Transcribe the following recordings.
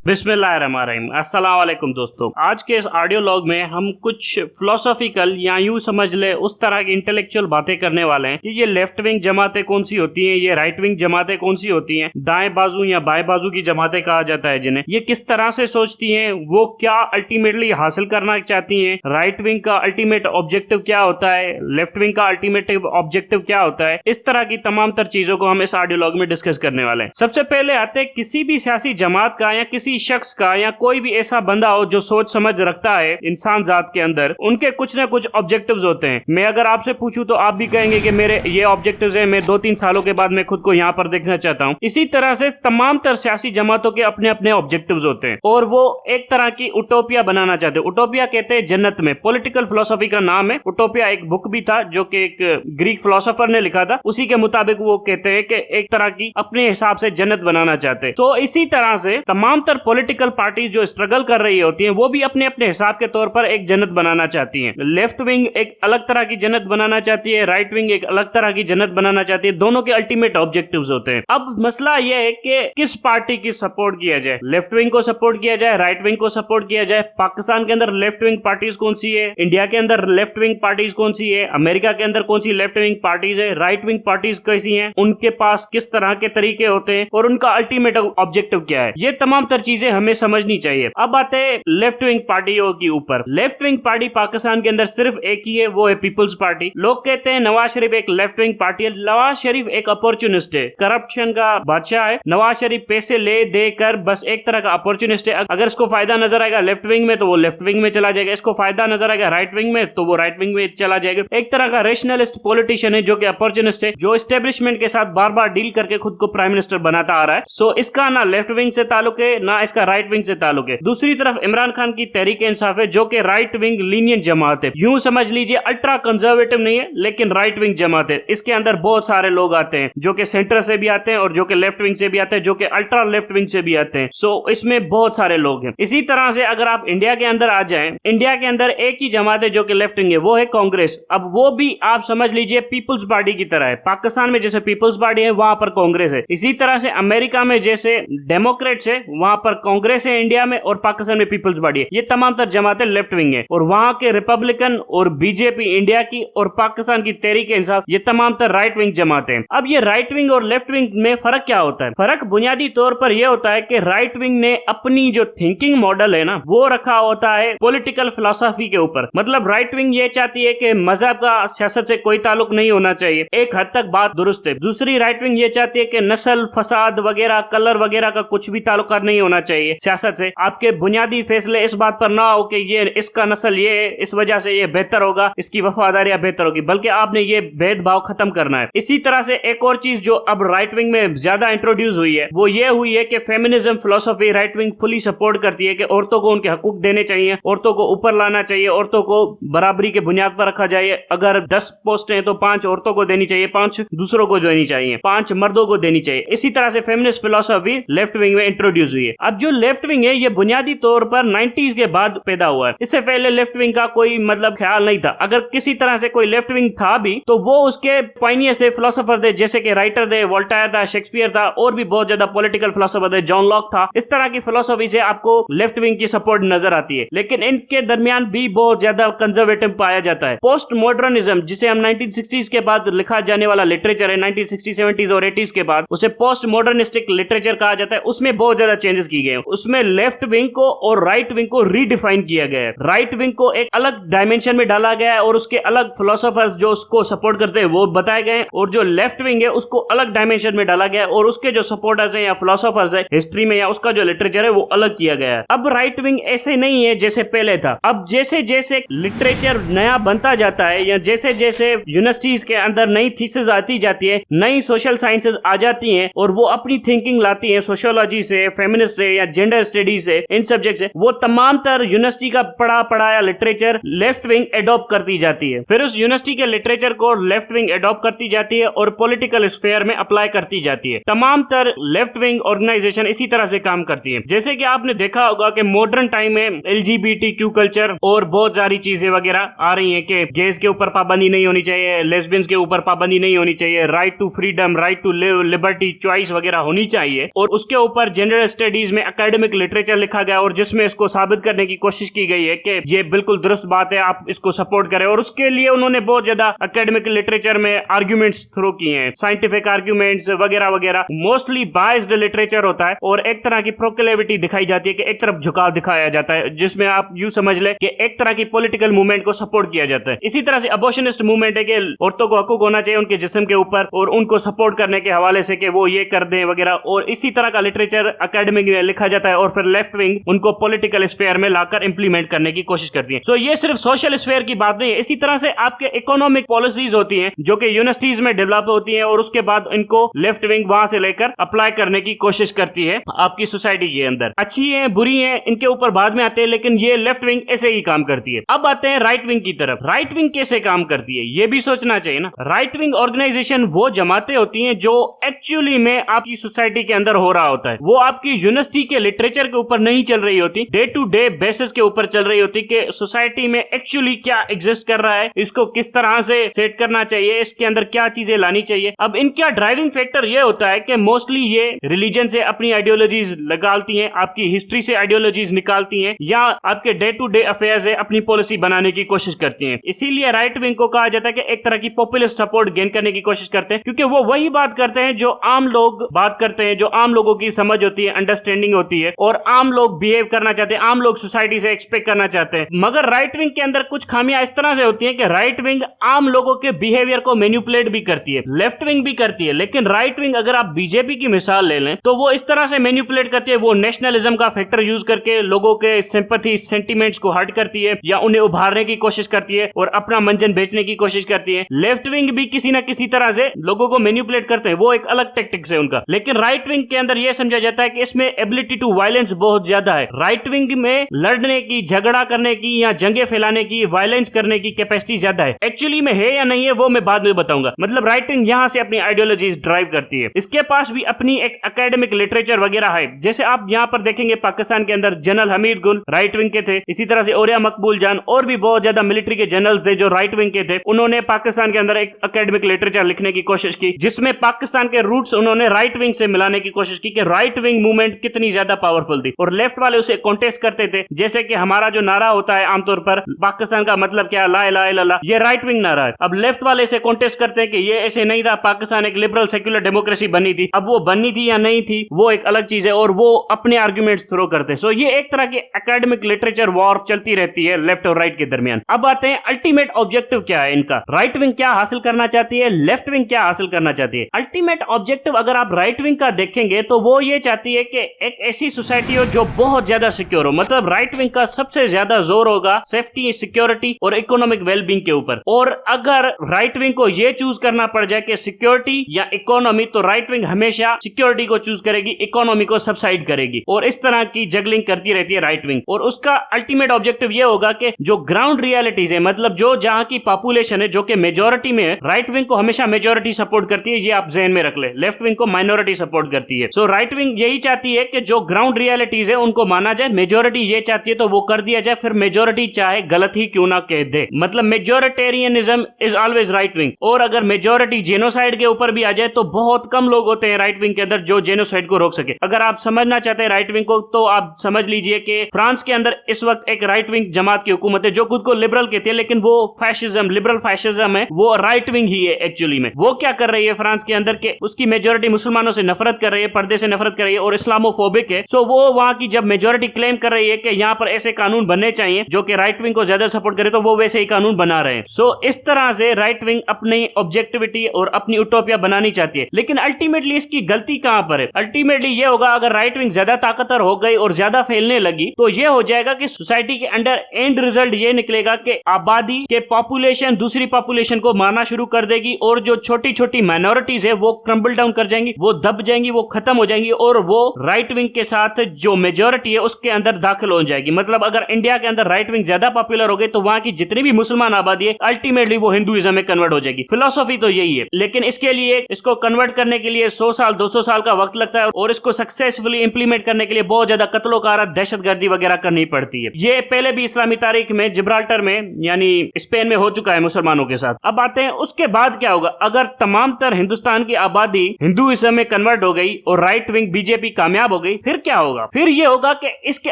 बिस्मिल्लाहिर्रहमानिर्रहीम। अस्सलाम वालेकुम दोस्तों, आज के इस ऑडियो लॉग में हम कुछ फिलोसॉफिकल या यूं समझ ले उस तरह की इंटेलेक्चुअल बातें करने वाले हैं कि ये लेफ्ट विंग जमातें कौन सी होती हैं, ये राइट विंग जमातें कौन सी होती हैं, दाएं बाजू या बाएं बाजू की जमातें कहा जाता है जिन्हें, ये किस तरह से सोचती हैं, वो क्या अल्टीमेटली हासिल करना चाहती हैं, राइट विंग का अल्टीमेट ऑब्जेक्टिव क्या होता है, लेफ्ट विंग का अल्टीमेट ऑब्जेक्टिव क्या होता है। इस तरह की तमाम तर चीजों को हम इस ऑडियो लॉग में डिस्कस करने वाले हैं। सबसे पहले आते हैं किसी भी सियासी जमात का या किसी शख्स का या कोई भी ऐसा बंदा हो जो सोच समझ रखता है इंसान जात के अंदर, उनके कुछ ना कुछ ऑब्जेक्टिव्स होते हैं। मैं अगर आपसे पूछूं तो आप भी कहेंगे कि मेरे ये ऑब्जेक्टिव्स हैं, मैं 2-3 सालों के बाद मैं खुद को यहाँ पर देखना चाहता हूँ। इसी तरह से तमाम तर सियासी जमातों के अपने अपने ऑब्जेक्टिव्स होते हैं और वो एक तरह की उटोपिया बनाना चाहते हैं। उटोपिया कहते हैं जन्नत में, पॉलिटिकल फिलोसफी का नाम है उटोपिया। एक बुक भी था जो कि एक ग्रीक फिलोसोफर ने लिखा था, उसी के मुताबिक वो कहते हैं कि एक तरह की अपने हिसाब से जन्नत बनाना चाहते हैं। तो इसी तरह से तमाम तर पॉलिटिकल पार्टी जो स्ट्रगल कर रही होती हैं वो भी अपने अपने हिसाब के तौर पर एक जन्नत बनाना चाहती हैं। लेफ्ट विंग एक अलग तरह की जन्नत बनाना चाहती है, राइट विंग एक अलग तरह की जन्नत बनाना चाहती है। दोनों के अल्टीमेट ऑब्जेक्टिव्स होते हैं। अब मसला यह है कि किस पार्टी की सपोर्ट किया जाए, लेफ्ट विंग को सपोर्ट किया जाए, राइट विंग को सपोर्ट किया जाए। पाकिस्तान के अंदर लेफ्ट विंग पार्टीज कौन सी है, इंडिया के अंदर लेफ्ट विंग पार्टीज कौन सी है, अमेरिका के अंदर कौन सी लेफ्ट विंग पार्टीज है, राइट विंग पार्टीज कैसी हैं, उनके पास किस तरह के तरीके होते हैं और उनका अल्टीमेट ऑब्जेक्टिव क्या है। ये तमाम तर चीजें हमें समझनी चाहिए। अब आते हैं लेफ्ट विंग पार्टियों के ऊपर। लेफ्ट विंग पार्टी पाकिस्तान के अंदर सिर्फ एक ही है, वो है पीपल्स पार्टी। लोग कहते हैं नवाज शरीफ एक लेफ्ट विंग पार्टी है। नवाज शरीफ एक अपॉर्चुनिस्ट है, करप्शन का बादशाह है। नवाज शरीफ पैसे ले दे कर बस एक तरह का अपॉर्चुनिस्ट है। अगर इसको फायदा नजर आएगा लेफ्ट विंग में तो वो लेफ्ट विंग में चला जाएगा, इसको फायदा नजर आएगा राइट विंग में तो वो राइट विंग में चला जाएगा। एक तरह का रेशनलिस्ट पॉलिटिशियन है जो कि अपॉर्चुनिस्ट है, जो एस्टेब्लिशमेंट के साथ बार बार डील करके खुद को प्राइम मिनिस्टर बनाता आ रहा है। सो इसका ना लेफ्ट विंग से ताल्लुक है ना इसका राइट विंग से ताल्लुक है। दूसरी तरफ इमरान खान की तहरीक इंसाफ है जो कि राइट विंग लीनियंट जमात है। यूं समझ लीजिए अल्ट्रा कंजर्वेटिव नहीं है लेकिन राइट विंग जमात है। इसके अंदर बहुत सारे लोग आते हैं जो कि सेंटर से भी आते हैं और जो कि लेफ्ट विंग से भी आते हैं, जो कि अल्ट्रा लेफ्ट विंग से भी आते हैं। सो इसमें बहुत सारे लोग हैं। इसी तरह से अगर आप इंडिया के अंदर आ जाएं, इंडिया के अंदर एक ही जमात है जो कि लेफ्ट विंग है, वो है कांग्रेस। अब वो भी आप समझ लीजिए पीपल्स पार्टी की तरह है। पाकिस्तान में जैसे पीपल्स पार्टी है वहां पर कांग्रेस है, इसी तरह से अमेरिका में जैसे डेमोक्रेट्स है वहां पर कांग्रेस है इंडिया में, और पाकिस्तान में पीपल्स पार्टी है। ये तमाम तर जमातें लेफ्ट विंग है। और वहां के रिपब्लिकन और बीजेपी इंडिया की और पाकिस्तान की तहरीक इंसाफ ये तमाम तर राइट विंग जमातें हैं। अब ये राइट विंग और लेफ्ट विंग में फर्क क्या होता है? फर्क बुनियादी तौर पर यह होता है कि राइट विंग ने अपनी जो थिंकिंग मॉडल है ना वो रखा होता है पॉलिटिकल फिलोसफी के ऊपर। मतलब राइट विंग ये चाहती है कि मजहब का सियासत से कोई ताल्लुक नहीं होना चाहिए, एक हद तक बात दुरुस्त है। दूसरी राइट विंग ये चाहती है कि नस्ल फसाद वगैरह कलर वगैरह का कुछ भी ताल्लुकात नहीं होना चाहिए सियासत से। आपके बुनियादी फैसले इस बात पर ना हो कि ये इसका नस्ल ये है, इस वजह से ये बेहतर होगा, इसकी वफादारियां बेहतर होगी, बल्कि आपने ये भेदभाव खत्म करना है। इसी तरह से एक और चीज जो अब राइट विंग में ज्यादा इंट्रोड्यूस हुई है वो ये हुई है कि feminism philosophy right wing fully support करती है कि औरतों को उनके हकूक देने चाहिए, औरतों को ऊपर लाना चाहिए, औरतों को बराबरी के बुनियाद पर रखा जाए। अगर 10 पोस्ट हैं तो 5 औरतों को देनी चाहिए, 5 दूसरों को देनी चाहिए, 5 मर्दों को देनी चाहिए। इसी तरह से फेमिनिस्ट फिलोसफी लेफ्ट विंग में इंट्रोड्यूस हुई है। अब जो लेफ्ट विंग है ये बुनियादी तौर पर 90s के बाद पैदा हुआ है। इससे पहले लेफ्ट विंग का कोई मतलब ख्याल नहीं था। अगर किसी तरह से कोई लेफ्ट विंग था भी तो वो उसके पायनियर्स थे, फिलोसोफर थे, जैसे कि राइटर थे, वोल्टायर था, शेक्सपियर था, और भी बहुत ज्यादा पॉलिटिकल फिलोसोफर थे, जॉन लॉक था। इस तरह की फिलोसफी से आपको लेफ्ट विंग की सपोर्ट नजर आती है, लेकिन इनके दरमियान भी बहुत ज्यादा कंजर्वेटिव पाया जाता है। पोस्ट मॉडर्निज्म जिसे हम 1960s के बाद लिखा जाने वाला लिटरेचर है, 1960s 70s और 80s के बाद उसे पोस्ट मॉडर्निस्टिक लिटरेचर कहा जाता है। उसमें बहुत ज्यादा चेंजेस की गए हैं। उसमें लेफ्ट विंग को और राइट विंग को रीडिफाइन किया गया है। राइट विंग को एक अलग डायमेंशन में डाला गया है और उसके अलग फिलोसोफर्स जो उसको सपोर्ट करते हैं वो बताए गए हैं, और जो लेफ्ट विंग है उसको अलग डायमेंशन में डाला गया है और उसके जो सपोर्टर्स हैं या फिलोसोफर्स है हिस्ट्री में या उसका जो लिटरेचर है वो अलग किया गया है। अब राइट विंग ऐसे नहीं है जैसे पहले था। अब जैसे जैसे लिटरेचर नया बनता जाता है या जैसे जैसे यूनिवर्सिटीज के अंदर नई थीसिस आती जाती है, नई सोशल साइंसेज आ जाती हैं और वो अपनी थिंकिंग लाती हैं सोशियोलॉजी से, फेमिनिस्ट से या जेंडर स्टडीज से, इन सब्जेक्ट से, वो तमाम तर यूनिवर्सिटी का पढ़ाया लिटरेचर लेफ्ट विंग एडॉप्ट करती जाती है। फिर उस यूनिवर्सिटी के लिटरेचर को लेफ्ट विंग एडॉप्ट करती जाती है और पॉलिटिकल स्फेयर में अप्लाई करती जाती है। तमाम तर लेफ्ट विंग ऑर्गेनाइजेशन इसी तरह से काम करती है। जैसे कि आपने देखा होगा कि मॉडर्न टाइम में LGBTQ कल्चर और बहुत सारी चीजें वगैरह आ रही हैं कि गेज के ऊपर पाबंदी नहीं होनी चाहिए, लेस्बियंस के ऊपर पाबंदी नहीं होनी चाहिए, right to freedom, right to live, liberty, choice वगैरह होनी चाहिए, और उसके ऊपर जेंडर स्टडीज जिसमें एकेडमिक लिटरेचर लिखा गया और जिसमें इसको साबित करने की कोशिश की गई है कि ये बिल्कुल दुरुस्त बात है, आप इसको सपोर्ट करें। और उसके लिए उन्होंने बहुत ज्यादा एकेडमिक लिटरेचर में आर्ग्यूमेंट्स थ्रो किए हैं, साइंटिफिक आर्ग्यूमेंट्स वगैरह वगैरह। मोस्टली बायस्ड लिटरेचर होता है और एक तरह की प्रोक्लेविटी दिखाई जाती है कि एक तरफ झुकाव दिखाया जाता है, जिसमें आप यूं समझ ले कि एक तरह की पॉलिटिकल मूवमेंट को सपोर्ट किया जाता है। इसी तरह से अबॉर्शनिस्ट मूवमेंट है कि औरतों को हकूक होना चाहिए उनके जिस्म के ऊपर और उनको सपोर्ट करने के हवाले से कि वो ये कर दें वगैरह। और इसी तरह का लिटरेचर एकेडमिक में लिखा जाता है और फिर लेफ्ट विंग उनको पॉलिटिकल स्फेयर में लाकर इंप्लीमेंट करने की कोशिश करती है। सो ये सिर्फ सोशल स्फेयर की बात नहीं है, इसी तरह से आपके इकोनॉमिक पॉलिसीज होती हैं जो कि यूनिवर्सिटीज में डेवलप होती हैं और उसके बाद इनको लेफ्ट विंग वहां से लेकर अप्लाई करने की कोशिश करती है आपकी सोसाइटी के अंदर। अच्छी है बुरी है इनके ऊपर बाद में आते हैं, लेकिन ये लेफ्ट विंग ऐसे ही काम करती है। अब आते हैं राइट विंग की तरफ। राइट विंग कैसे काम करती है ये भी सोचना चाहिए ना। राइट विंग ऑर्गेनाइजेशन वो जमातें होती हैं जो एक्चुअली में आपकी सोसाइटी के अंदर हो रहा होता है, वो आपकी यूनिवर्सिटी के लिटरेचर के ऊपर नहीं चल रही होती, डे टू डे बेसिस के ऊपर चल रही होती कि सोसाइटी में एक्चुअली क्या एग्जिस्ट कर रहा है, इसको किस तरह से सेट करना चाहिए, इसके अंदर क्या चीजें लानी चाहिए। अब इनका ड्राइविंग फैक्टर ये होता है कि मोस्टली ये रिलीजन से अपनी आइडियोलॉजीज निकालती हैं, आपकी हिस्ट्री से आइडियोलॉजीज निकालती हैं, या आपके डे टू डे अफेयर्स से अपनी पॉलिसी बनाने की कोशिश करती हैं। इसीलिए राइट विंग को कहा जाता है कि एक तरह की पॉपुलिस्ट सपोर्ट गेन करने की कोशिश करते हैं, क्योंकि वो वही बात करते हैं जो आम लोग बात करते हैं, जो आम लोगों की समझ होती है, अंडरस्टैंडिंग होती है और आम लोग बिहेव करना चाहते हैं, आम लोग सोसाइटी से एक्सपेक्ट करना चाहते हैं। मगर राइट विंग के अंदर कुछ खामियां इस तरह से होती हैं कि राइट विंग आम लोगों के बिहेवियर को मैनिपुलेट भी करती है, लेफ्ट विंग भी करती है। लेकिन राइट विंग अगर आप बीजेपी की मिसाल ले लें तो वो इस तरह से मैनिपुलेट करती है, वो नेशनलिज्म का फैक्टर यूज करके लोगों के सिंपैथी सेंटिमेंट्स को हर्ट करती है या उन्हें उभारने की कोशिश करती है और अपना मंजन बेचने की कोशिश करती है। लेफ्ट विंग भी किसी ना किसी तरह से लोगों को मैनिपुलेट करते हैं, वो एक अलग टेक्टिक्स है उनका। लेकिन राइट विंग के अंदर यह समझा जाता है कि इसमें एबिलिटी टू वायलेंस बहुत ज्यादा है। राइट विंग में लड़ने की, झगड़ा करने की या जंगे फैलाने की, वायलेंस करने की कैपेसिटी ज्यादा है। एक्चुअली में है या नहीं है वो मैं बाद में बताऊंगा। मतलब राइट विंग यहां से अपनी आइडियोलॉजीज ड्राइव करती है। इसके पास भी अपनी एक एकेडमिक लिटरेचर वगैरह है। जैसे आप यहां पर देखेंगे पाकिस्तान के अंदर जनरल हमीद गुल राइट विंग के थे, इसी तरह से औरिया मकबूल जान और भी बहुत ज्यादा मिलिट्री के जनरल्स थे जो राइट विंग के थे। उन्होंने पाकिस्तान के अंदर एक एकेडमिक लिटरेचर लिखने की कोशिश की जिसमें पाकिस्तान के रूट्स उन्होंने राइट विंग से मिलाने की कोशिश की कि राइट विंग मूवमेंट कितनी ज्यादा पावरफुल थी। और लेफ्ट वाले उसे कॉन्टेस्ट करते थे, जैसे कि हमारा जो नारा होता है आमतौर पर पाकिस्तान का मतलब क्या, ला इलाहा इल्लल्लाह, ये राइट विंग नारा है। अब लेफ्ट वाले इसे कॉन्टेस्ट करते हैं कि ये ऐसे नहीं था, पाकिस्तान एक लिबरल सेक्युलर डेमोक्रेसी बनी थी। अब वो बनी थी या नहीं थी वो एक अलग चीज है और वो अपने आर्ग्यूमेंट्स थ्रो करते हैं। सो ये एक तरह की एकेडमिक लिटरेचर वॉर चलती रहती है लेफ्ट और राइट के दरमियान। अब आते हैं अल्टीमेट ऑब्जेक्टिव क्या है इनका। राइट विंग क्या हासिल करना चाहती है, लेफ्ट विंग क्या हासिल करना चाहती है। अल्टीमेट ऑब्जेक्टिव अगर आप राइट विंग का देखेंगे तो वो ये चाहती है कि एक ऐसी सोसाइटी हो जो बहुत ज्यादा सिक्योर हो। मतलब राइट विंग का सबसे ज्यादा जोर होगा सेफ्टी, सिक्योरिटी और इकोनॉमिक वेलबींग के ऊपर। और अगर राइट विंग को ये चूज करना पड़ जाए कि सिक्योरिटी या इकोनॉमी, तो राइट विंग हमेशा सिक्योरिटी को चूज करेगी, इकोनॉमी को सबसाइड करेगी और इस तरह की जगलिंग करती रहती है राइट विंग। और उसका अल्टीमेट ऑब्जेक्टिव ये होगा कि जो ग्राउंड रियलिटीज है, मतलब जो जहां की पॉपुलेशन है जो कि मेजोरिटी में है, राइट विंग को हमेशा मेजोरिटी सपोर्ट करती है, ये आप जहन में रख ले। लेफ्ट विंग को माइनॉरिटी सपोर्ट करती है। सो राइट विंग यही चाहती है कि जो ग्राउंड रियलिटीज है उनको माना जाए, मेजोरिटी ये चाहती है तो वो कर दिया जाए, फिर मेजोरिटी चाहे गलत ही क्यों ना कह दे। मतलब majoritarianism is always right wing. और अगर मेजोरिटी जेनोसाइड के ऊपर भी आ जाए तो बहुत कम लोग होते हैं राइट विंग के अंदर जो जेनोसाइड को रोक सके। अगर आप समझना चाहते हैं राइट विंग को तो आप समझ लीजिए कि फ्रांस के अंदर इस वक्त एक राइट विंग जमात की हुकूमत है जो खुद को लिबरल कहती है, लेकिन वो फैशिज्म, लिबरल फैशिज्म है, वो राइट विंग ही है एक्चुअली में। वो क्या कर रही है फ्रांस के अंदर के उसकी मेजोरिटी मुसलमानों से नफरत कर रही है, पर्दे से नफरत कर रही है और इस्लामोफोबिक है। सो वो वहां की जब मेजोरिटी क्लेम कर रही है कि यहाँ पर ऐसे कानून बनने चाहिए जो कि राइट विंग को ज्यादा सपोर्ट करे, तो वो वैसे ही कानून बना रहे हैं। सो इस तरह से राइट विंग अपनी ऑब्जेक्टिविटी और अपनी यूटोपिया बनानी चाहती है। लेकिन अल्टीमेटली इसकी गलती कहां पर है? अल्टीमेटली ये होगा अगर राइट विंग ज्यादा ताकतवर हो गई और ज्यादा फैलने लगी तो ये हो जाएगा कि सोसाइटी के अंदर एंड रिजल्ट ये निकलेगा कि आबादी के पॉपुलेशन दूसरी पॉपुलेशन को मारना शुरू कर देगी और जो छोटी छोटी माइनॉरिटीज है वो क्रम्बल डाउन कर जाएंगी, वो दब जाएंगी, वो खत्म हो जाएंगी और वो राइट विंग के साथ जो मेजोरिटी है उसके अंदर दाखिल हो जाएगी। मतलब अगर इंडिया के अंदर राइट विंग ज्यादा पॉपुलर हो गई तो वहां की जितनी भी मुसलमान आबादी है अल्टीमेटली वो हिंदुइज्म में कन्वर्ट हो जाएगी। फिलोसॉफी तो यही है, लेकिन इसके लिए इसको कन्वर्ट करने के लिए 100 साल 200 साल का वक्त लगता है और इसको सक्सेसफुली इंप्लीमेंट करने के लिए बहुत ज्यादा कत्लो गारत, दहशतगर्दी वगैरह करनी पड़ती है। ये पहले भी इस्लामी तारीख में जिब्राल्टर में यानी स्पेन में हो चुका है मुसलमानों के साथ। अब आते हैं उसके बाद क्या होगा अगर तमाम तर हिंदुस्तान की आबादी हिंदुइज्म में कन्वर्ट हो गई और राइट विंग बीजेपी कामयाब हो गई, फिर क्या होगा? फिर ये होगा कि इसके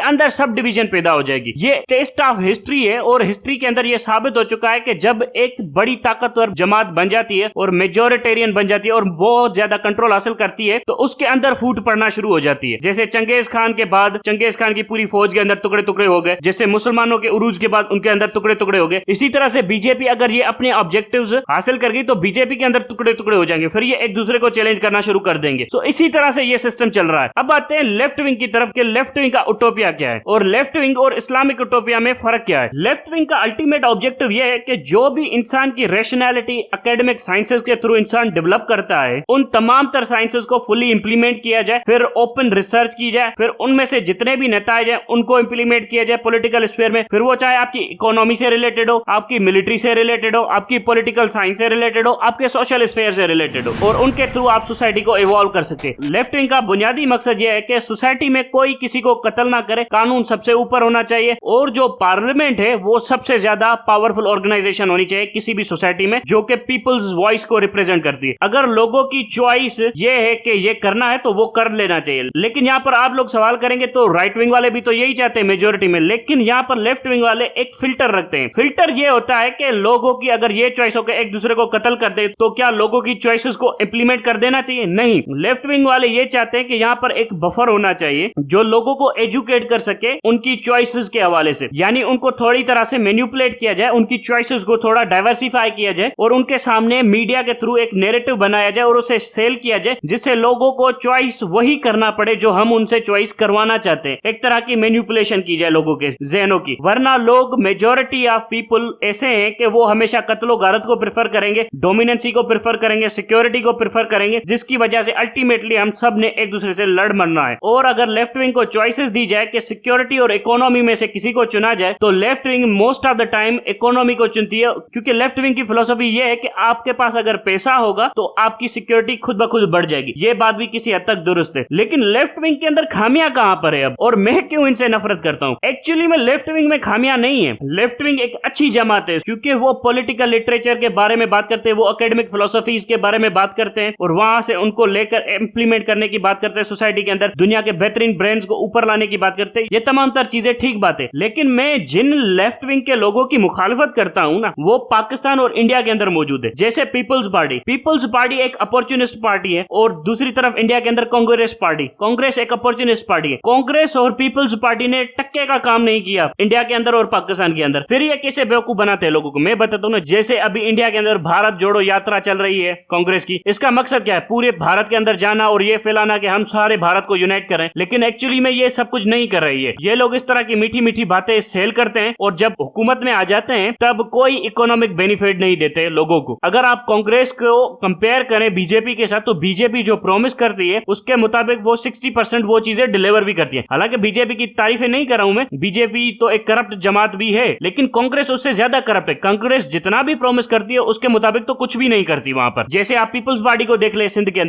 अंदर सब डिवीजन पैदा हो जाएगी। ये टेस्ट ऑफ हिस्ट्री है और हिस्ट्री के अंदर ये साबित हो चुका है कि जब एक बड़ी ताकतवर जमात बन जाती है और मेजोरिटेरियन बन जाती है और बहुत ज्यादा कंट्रोल हासिल करती है, तो उसके अंदर फूट पड़ना शुरू हो जाती है। जैसे चंगेज खान के बाद चंगेज खान की पूरी फौज के अंदर टुकड़े टुकड़े हो गए, जैसे मुसलमानों के उरूज के बाद उनके अंदर टुकड़े टुकड़े हो गए। इसी तरह से बीजेपी अगर ये अपने ऑब्जेक्टिव्स हासिल कर गई तो बीजेपी के अंदर टुकड़े टुकड़े हो जाएंगे, फिर ये एक दूसरे को चैलेंज करना शुरू कर देंगे। सो इसी तरह से ये सिस्टम चल रहा है। अब आते हैं लेफ्ट विंग की तरफ के लेफ्ट विंग का उटोपिया क्या है और लेफ्ट विंग और इस्लामिक उटोपिया में फर्क क्या है। लेफ्ट विंग का अल्टीमेट ऑब्जेक्टिव यह है कि जो भी इंसान की रैशनैलिटी एकेडमिक साइंसेस के थ्रू इंसान डेवलप करता है, उन तमाम तर साइंसेस को फुली इंप्लीमेंट किया जाए, फिर ओपन रिसर्च की जाए, फिर उनमें से जितने भी नताइज हैं उनको इंप्लीमेंट किया जाए पॉलिटिकल स्फीयर में, फिर वो चाहे आपकी इकोनॉमी से रिलेटेड हो, आपकी मिलिट्री से रिलेटेड हो, आपकी पॉलिटिकल साइंस से रिलेटेड हो, आपके सोशल स्फीयर से रिलेटेड हो, और उनके थ्रू आप सोसाइटी को इवॉल्व कर सके। लेफ्ट विंग का बुनियादी मकसद यह है कि सोसाइटी में कोई किसी को कत्ल ना करे, कानून सबसे ऊपर होना चाहिए, और जो पार्लियामेंट है वो सबसे ज्यादा पावरफुल ऑर्गेनाइजेशन होनी चाहिए किसी भी सोसाइटी में, जो कि पीपल्स वॉइस को रिप्रेजेंट करती है। अगर लोगों की चॉइस ये है कि ये करना है तो वो कर लेना चाहिए। लेकिन यहाँ पर आप लोग सवाल करेंगे तो राइट विंग वाले भी तो यही चाहते हैं मेजोरिटी में, लेकिन यहाँ पर लेफ्ट विंग वाले एक फिल्टर रखते हैं। फिल्टर ये होता है कि लोगों की अगर ये चॉइस हो के एक दूसरे को कत्ल कर दे तो क्या लोगों की चॉइसेस को इंप्लीमेंट कर देना चाहिए? नहीं, लेफ्ट विंग वाले ये चाहते हैं कि यहाँ पर एक बफर होना चाहिए जो लोगों को एजुकेट कर सके उनकी चॉइसेस के हवाले से, यानी उनको थोड़ी तरह से मैनिपुलेट किया जाए, उनकी चॉइसेस को थोड़ा डाइवर्सिफाई किया जाए और उनके सामने मीडिया के थ्रू एक नैरेटिव बनाया जाए और उसे सेल किया जाए, जिससे लोगों को चॉइस वही करना पड़े जो हम उनसे चॉइस करवाना चाहते हैं। एक तरह की मैनिपुलेशन की जाए लोगों के ज़हनों की, वरना लोग मेजॉरिटी ऑफ पीपल ऐसे हैं कि वो हमेशा कत्लो गारत को प्रेफर करेंगे, डोमिनेंसी को प्रेफर करेंगे, सिक्योरिटी को प्रेफर करेंगे, जिसकी वजह से अल्टीमेटली हम सब ने एक दूसरे से लड़ मरना है। और अगर लेफ्ट विंग को चॉइसेस दी जाए कि सिक्योरिटी और इकोनॉमी में से किसी को चुना जाए, तो left wing most of the time economy को चुनती है, क्योंकि लेफ्ट विंग की फिलोसफी ये है कि आपके पास अगर पैसा होगा तो आपकी सिक्योरिटी खुद ब खुद बढ़ जाएगी। ये बात भी किसी हद तक दुरुस्त है। लेकिन लेफ्ट विंग के अंदर खामियां कहां पर है अब, और मैं क्यों इनसे नफरत करता हूं? एक्चुअली में लेफ्ट विंग में खामियां नहीं है। लेफ्ट विंग एक अच्छी जमात है क्योंकि वो पॉलिटिकल लिटरेचर के बारे में बात करते हैं, वो एकेडमिक फिलोसफीज के बारे में बात करते हैं और वहां से उनको लेकर इंप्लीमेंट करने की बात करते हैं, सोसाइटी के अंदर दुनिया के बेहतरीन ब्रेन्स को ऊपर लाने की बात करते हैं। ये तमाम तर चीजें ठीक बात है, लेकिन मैं जिन लेफ्ट विंग के लोगों की मुखालफत करता हूं ना, वो पाकिस्तान और इंडिया के अंदर मौजूद है। जैसे पीपल्स पार्टी एक अपॉर्चुनिस्ट पार्टी है, और दूसरी तरफ इंडिया के अंदर कांग्रेस एक अपॉर्चुनिस्ट पार्टी है। कांग्रेस और पीपल्स पार्टी ने टक्के का काम नहीं किया इंडिया के अंदर और पाकिस्तान के अंदर। फिर ये कैसे बेवकूफ बनाते हैं लोगों को, मैं बताता हूँ ना। जैसे अभी इंडिया के अंदर भारत जोड़ो यात्रा चल रही है कांग्रेस की, इसका मकसद क्या है? पूरे भारत के अंदर जाना और ये फैलाना कि हम सारे भारत को यूनाइट करें, लेकिन एक्चुअली में ये सब कुछ नहीं कर रही है। ये लोग इस तरह की मीठी मीठी बातें सेल करते हैं और जब हुकूमत में आ जाते हैं तब कोई इकोनॉमिक बेनिफिट नहीं देते लोगों को। अगर आप कांग्रेस को कंपेयर करें बीजेपी के साथ, तो बीजेपी जो प्रॉमिस करती है उसके मुताबिक वो 60% वो चीजें डिलीवर भी करती है। हालांकि बीजेपी की तारीफें नहीं कर रहा हूं मैं, बीजेपी तो एक करप्ट जमात भी है, लेकिन कांग्रेस उससे ज्यादा करप्ट है। कांग्रेस जितना भी प्रॉमिस करती है उसके मुताबिक तो कुछ भी नहीं करती वहां पर। जैसे आप पीपल्स पार्टी को देख ले, सिंध के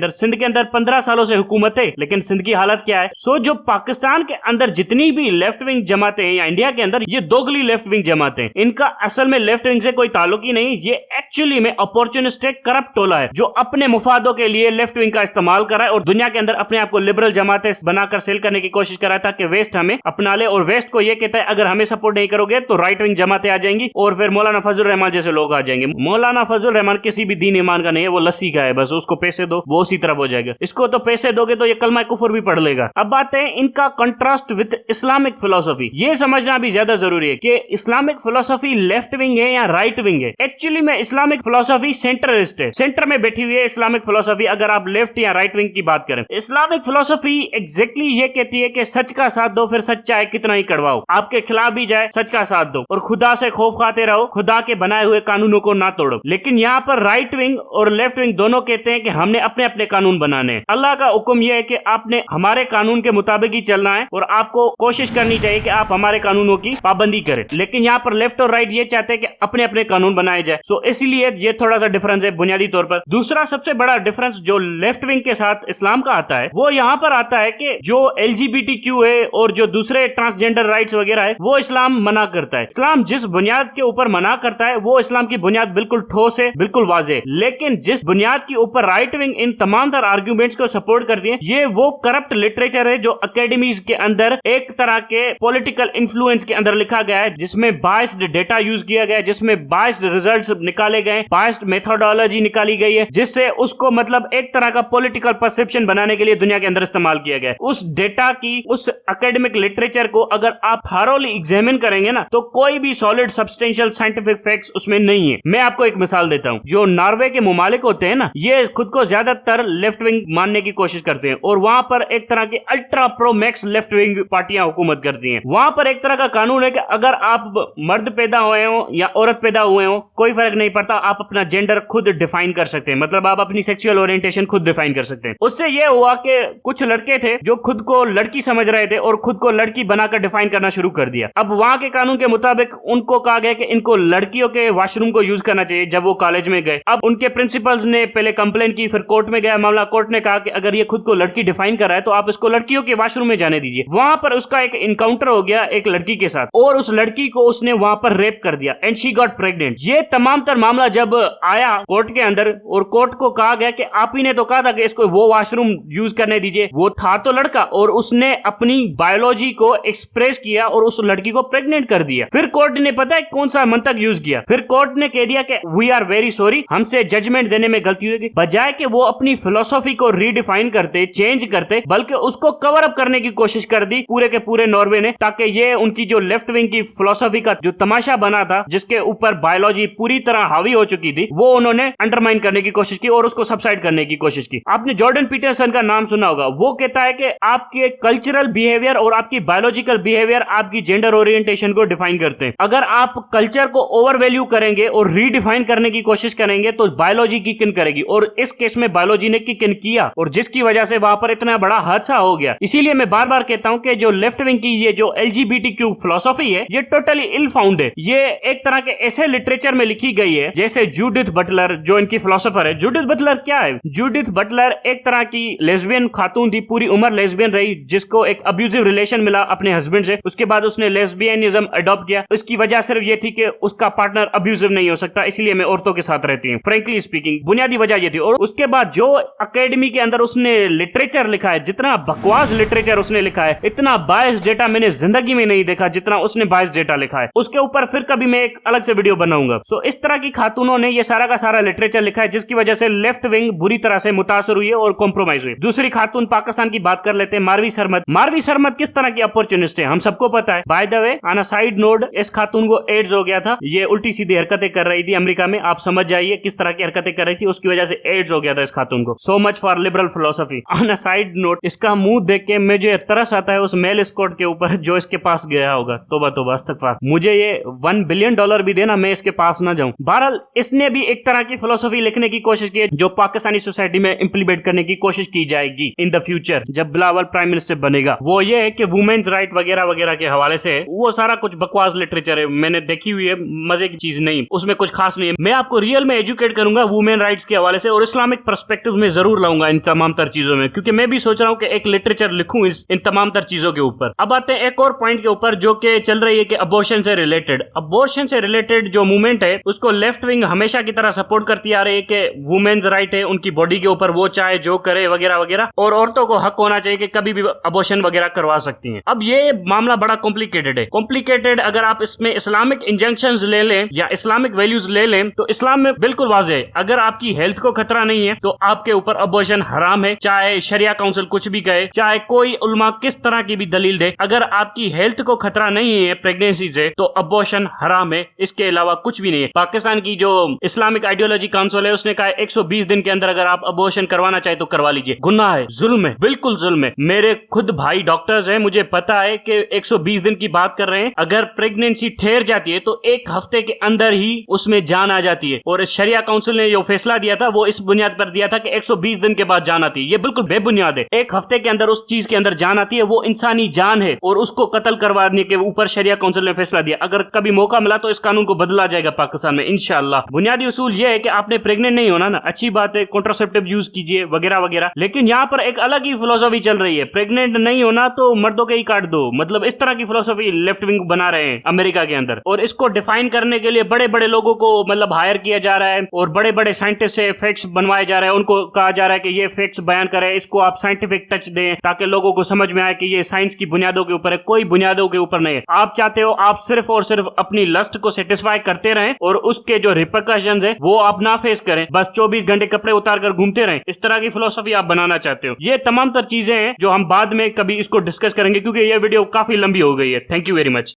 अंदर 15 सालों से हुकूमत है, लेकिन सिंध की हालत क्या है? सो जो पाकिस्तान के अंदर जितनी भी लेफ्ट विंग जमातें हैं या इंडिया के अंदर ये दोगली लेफ्ट विंग जमातें, इनका असल में लेफ्ट विंग से कोई ताल्लुक ही नहीं। ये एक्चुअली में अपॉर्चुनिस्टिक करप्ट टोला है जो अपने मुफादों के लिए लेफ्ट विंग का इस्तेमाल कर रहा है और दुनिया के अंदर अपने आप को लिबरल जमातें बनाकर सेल करने की कोशिश कर रहा था कि वेस्ट हमें अपना ले, और वेस्ट को ये कहता है अगर हमें सपोर्ट नहीं करोगे तो राइट विंग जमातें आ जाएंगी और फिर मौलाना फजल रहमान जैसे लोग आ जाएंगे। मौलाना फजल रहमान किसी भी दीन ईमान का नहीं है, वो लस्सी का है, बस उसको पैसे दो वो उसी तरफ हो जाएगा। इसको तो पैसे दोगे तो ये कलमा कुफर भी पढ़ लेगा। अब बात है इनका कंट्रास्ट विद इस्लामिक फिलोसफी। ये समझना भी ज्यादा जरूरी है कि इस्लामिक फिलोसफी लेफ्ट विंग है या राइट विंग है। एक्चुअली में इस्लामिक फिलोसफी सेंटरिस्ट है, सेंटर में बैठी हुई है इस्लामिक फिलोसफी। अगर आप लेफ्ट या राइट विंग की बात करें, इस्लामिक फिलोसफी एग्जैक्टली ये कहती है कि सच का साथ दो, फिर सच चाहे कितना ही कड़वाओ, आपके खिलाफ भी जाए सच का साथ दो, और खुदा से खौफ खाते रहो, खुदा के बनाए हुए कानूनों को ना तोड़ो। लेकिन यहाँ पर राइट विंग और लेफ्ट विंग दोनों कहते हैं कि हमने अपने अपने कानून बनाने हैं। अल्लाह का हुक्म यह है कि आपने हमारे कानून के मुताबिक ही चलना है और आपको कोशिश करनी चाहिए कि आप हमारे कानूनों की पाबंदी करें। लेकिन यहाँ पर लेफ्ट और राइट ये चाहते हैं कि अपने अपने कानून बनाए जाए। सो इसीलिए ये थोड़ा सा डिफरेंस है बुनियादी तौर पर। दूसरा सबसे बड़ा डिफरेंस जो लेफ्ट विंग के साथ इस्लाम का आता है वो यहाँ पर आता है कि जो LGBTQ है और जो दूसरे ट्रांसजेंडर राइट्स वगैरह है वो इस्लाम मना करता है। इस्लाम जिस बुनियाद के ऊपर मना करता है वो इस्लाम की बुनियाद बिल्कुल ठोस है, बिल्कुल वाज़ेह। लेकिन जिस बुनियाद के ऊपर राइट विंग इन तमाम तर आर्ग्यूमेंट्स को सपोर्ट करती है, ये वो करप्ट करप्ट लिटरेचर है जो अकेडमीज के अंदर एक तरह के पॉलिटिकल इन्फ्लुएंस के अंदर लिखा गया है, जिसमें बायस्ड डेटा यूज किया गया है, जिसमें बायस्ड रिजल्ट्स निकाले गए, बायस्ड मेथोडोलॉजी निकाली गई है, जिससे उसको मतलब एक तरह का पॉलिटिकल परसेप्शन बनाने के लिए दुनिया के अंदर इस्तेमाल किया गया है। उस डेटा की, उस एकेडमिक लिटरेचर को अगर आप थॉरोली एग्जामिन करेंगे ना, तो कोई भी सॉलिड सब्सटेंशियल साइंटिफिक फैक्ट्स उसमें नहीं है। मैं आपको एक मिसाल देता हूं, जो नॉर्वे के मुमालिक होते हैं ना, ये खुद को ज्यादातर लेफ्ट विंग मानने की कोशिश करते हैं और वहां पर एक तरह की ultra pro max left wing पार्टियां हुकूमत करती हैं। वहां पर एक तरह का कानून है कि अगर आप मर्द पैदा हुए हो या औरत पैदा हुए हो, कोई फर्क नहीं पड़ता, आप अपना जेंडर खुद डिफाइन कर सकते हैं, मतलब आप अपनी सेक्सुअल ओरिएंटेशन खुद डिफाइन कर सकते हैं। उससे यह हुआ कि कुछ लड़के थे जो खुद को लड़की समझ रहे थे और खुद को लड़की बनाकर डिफाइन करना शुरू कर दिया। अब वहां के कानून के मुताबिक उनको कहा गया कि इनको लड़कियों के वॉशरूम को यूज करना चाहिए जब वो कॉलेज में गए। अब उनके प्रिंसिपल्स ने पहले कंप्लेन की, फिर कोर्ट में गया मामला, कोर्ट ने कहा कि अगर ये खुद को लड़की डिफाइन कर रहा है तो आप इसको लड़कियों के वॉशरूम में जाने दीजिए। वहां पर उसका एक इनकाउंटर हो गया एक लड़की के साथ और उस लड़की को उसने वहां पर रेप कर दिया एंड शी गॉट प्रेग्नेंट। ये तमाम तर मामला जब आया कोर्ट के अंदर और कोर्ट को कहा गया कि आप ही ने तो कहा था कि इसको वो वॉशरूम यूज करने दीजिए, वो था तो लड़का और उसने अपनी बायोलॉजी को एक्सप्रेस किया और उस लड़की को प्रेग्नेंट कर दिया। फिर कोर्ट ने पता है कौन सा मंतक यूज किया, फिर कोर्ट ने कह दिया कि वी आर वेरी सॉरी, हमसे जजमेंट देने में गलती हुई। बजाय कि वो अपनी फिलोसॉफी को रीडिफाइन करते, चेंज करते, बल्कि उसको कवर अप करने की कोशिश कर दी पूरे के पूरे नॉर्वे ने, ताकि ये उनकी जो लेफ्ट विंग की फिलोसॉफी का जो तमाशा बना था, जिसके ऊपर बायोलॉजी पूरी तरह हावी हो चुकी थी, वो उन्होंने अंडरमाइन करने की कोशिश की और उसको सबसाइड करने की कोशिश की। आपने जॉर्डन पीटरसन का नाम सुना होगा, वो कहता है कि आपके कल्चरल बिहेवियर और आपकी बायोलॉजिकल बिहेवियर आपकी जेंडर ओरिएंटेशन को डिफाइन करते हैं। अगर आप कल्चर को ओवर वैल्यू करेंगे और रीडिफाइन करने की कोशिश करेंगे तो बायोलॉजी किक इन करेगी और इस केस में बायोलॉजी ने किक इन किया और जिसकी वजह से वहां पर इतना बड़ा हादसा हो गया। इसीलिए मैं बार बार कहता हूं कि जो लेफ्ट विंग की ये जो LGBTQ फिलोसॉफी है, ये टोटली इल फाउंड है। ये एक तरह के ऐसे लिटरेचर में लिखी गई है जैसे जूडिथ बटलर जो इनकी फिलोसोफर है। जूडिथ बटलर क्या है? जूडिथ बटलर एक तरह की लेस्बियन खातून थी, पूरी उम्र लेस्बियन रही, जिसको एक अब्यूजिव रिलेशन मिला अपने हस्बैंड से, उसके बाद उसने लेस्बियनिज्म अडॉप्ट किया। उसकी वजह सिर्फ ये थी कि उसका पार्टनर अब्यूजिव नहीं हो सकता, इसलिए मैं औरतों के साथ रहती हूँ, फ्रेंकली स्पीकिंग, बुनियादी वजह ये थी। और उसके बाद जो अकेडमी के अंदर उसने लिटरेचर लिखा है, जितना बकवास लिटरेचर उसने लिखा है, इतना बायस डेटा मैंने जिंदगी में नहीं देखा जितना उसने बायस डेटा लिखा है। उसके ऊपर फिर कभी मैं एक अलग से वीडियो बनाऊंगा। सो इस तरह की खातूनों ने ये सारा का सारा लिटरेचर लिखा है, जिसकी वजह से लेफ्ट विंग बुरी तरह से मुतासर हुई है और कॉम्प्रोमाइज हुई। दूसरी खातून पाकिस्तान की बात कर लेते हैं, मारवी सरमद। मारवी सरमद किस तरह की अपॉर्चुनिस्ट है हम सबको पता है। By the way on a side note, इस खातून को एड्स हो गया था, ये उल्टी सीधी हरकतें कर रही थी अमेरिका में, आप समझ जाइए किस तरह की हरकतें कर रही थी, उसकी वजह से एड्स हो गया था इस खातून को। So much for liberal philosophy. On a side note, इसका मुंह देख के मुझे तरस आता है उस मेल स्कॉट के ऊपर जो इसके पास गया होगा। तोबा तोबा अस्तगफार, मुझे ये $1 बिलियन भी देना, मैं इसके पास ना जाऊं। बहरहाल इसने भी एक तरह की फिलोसफी लिखने की कोशिश की जो पाकिस्तानी सोसाइटी में इंप्लीमेंट करने की कोशिश की जाएगी इन द फ्यूचर जब बिलावल प्राइम मिनिस्टर बनेगा। वो ये है कि वुमेन्स राइट वगैरह वगैरह के हवाले से वो सारा कुछ बकवास लिटरेचर है, मैंने देखी हुई है, मजे की चीज नहीं, उसमें कुछ खास नहीं है। मैं आपको रियल में एजुकेट करूंगा वुमेन राइट्स के हवाले से और इस्लामिक पर्सपेक्टिव में जरूर लाऊंगा इन तमाम तर चीजों में, क्योंकि मैं भी सोच रहा हूँ कि एक लिटरेचर लिखूं इन तमाम तर चीजों के ऊपर। अब आते हैं एक और पॉइंट के ऊपर जो कि चल रही है कि अबॉर्शन से रिलेटेड। अबॉर्शन से रिलेटेड जो मूवमेंट है उसको लेफ्ट विंग हमेशा की तरह सपोर्ट करती आ रही है कि वुमेन्स राइट है उनकी बॉडी के ऊपर, वो चाहे जो करे वगैरह वगैरह, और औरतों को हक होना चाहिए कि कभी भी अबॉर्शन वगैरह करवा सकती हैं। अब ये मामला बड़ा कॉम्प्लिकेटेड है। कॉम्प्लिकेटेड अगर आप इसमें इस्लामिक इंजंक्शंस ले लें या इस्लामिक वैल्यूज ले लें तो इस्लाम में बिल्कुल वाज़ेह है, अगर आपकी हेल्थ को खतरा नहीं है तो आपके ऊपर अबॉर्शन हराम है, चाहे शरिया काउंसिल कुछ भी कहे, चाहे कोई उलमा किस तरह की भी दलील दे। अगर आपकी हेल्थ को खतरा नहीं है प्रेगनेंसी से तो अबॉर्शन हराम है, इसके अलावा कुछ भी नहीं है। पाकिस्तान की जो इस्लामिक आइडियोलॉजी काउंसिल है उसने कहा 120 दिन के अंदर अगर आप अबॉर्शन करवाना चाहे तो करवा लीजिए। गुनाह है, जुल्म है, बिल्कुल जुल्म है। मेरे खुद भाई डॉक्टर्स हैं, मुझे पता है कि 120 दिन की बात कर रहे हैं, अगर प्रेगनेंसी ठहर जाती है तो एक हफ्ते के अंदर ही उसमें जान आ जाती है। और शरिया काउंसिल ने जो फैसला दिया था वो इस बुनियाद पर दिया था कि 120 दिन के बाद जान आती है। ये बिल्कुल बेबुनियाद है। एक हफ्ते के अंदर उस चीज के अंदर जान आती है, वो इंसानी जान है और उसको कत्ल करवाने के ऊपर शरिया काउंसिल ने फैसला दिया। अगर कभी मौका मिला तो इस कानून को बदला जाएगा पाकिस्तान में इंशाअल्लाह। बुनियादी उसूल ये है कि आपने प्रेग्नेंट नहीं होना ना, अच्छी बात है, कॉन्ट्रासेप्टिव यूज कीजिए वगैरह वगैरह, लेकिन यहाँ पर एक अलग ही फिलोसफी चल रही है, प्रेग्नेंट नहीं होना तो मर्दों के ही काट दो, मतलब इस तरह की फिलोसफी लेफ्ट विंग बना रहे हैं अमेरिका के अंदर। और इसको डिफाइन करने के लिए बड़े बड़े लोगों को मतलब हायर किया जा रहा है और बड़े बड़े साइंटिस्ट से फैक्ट्स बनवाए जा रहे हैं, उनको कहा जा रहा है कि ये फैक्ट्स बयान करें, इसको आप साइंटिफिक साइंटिफिक टच दें ताकि लोगों को समझ में आए कि ये साइंस की बुनियादों के ऊपर है, कोई बुनियादों के ऊपर नहीं है। आप चाहते हो आप सिर्फ और सिर्फ अपनी लस्ट को सेटिस्फाई करते रहें और उसके जो रिपरकशंस है वो आप ना फेस करें, बस 24 घंटे कपड़े उतार कर घूमते रहें, इस तरह की फिलोसफी आप बनाना चाहते हो। ये तमाम तर चीजें हैं जो हम बाद में कभी इसको डिस्कस करेंगे क्योंकि ये वीडियो काफी लंबी हो गई है। Thank you very much.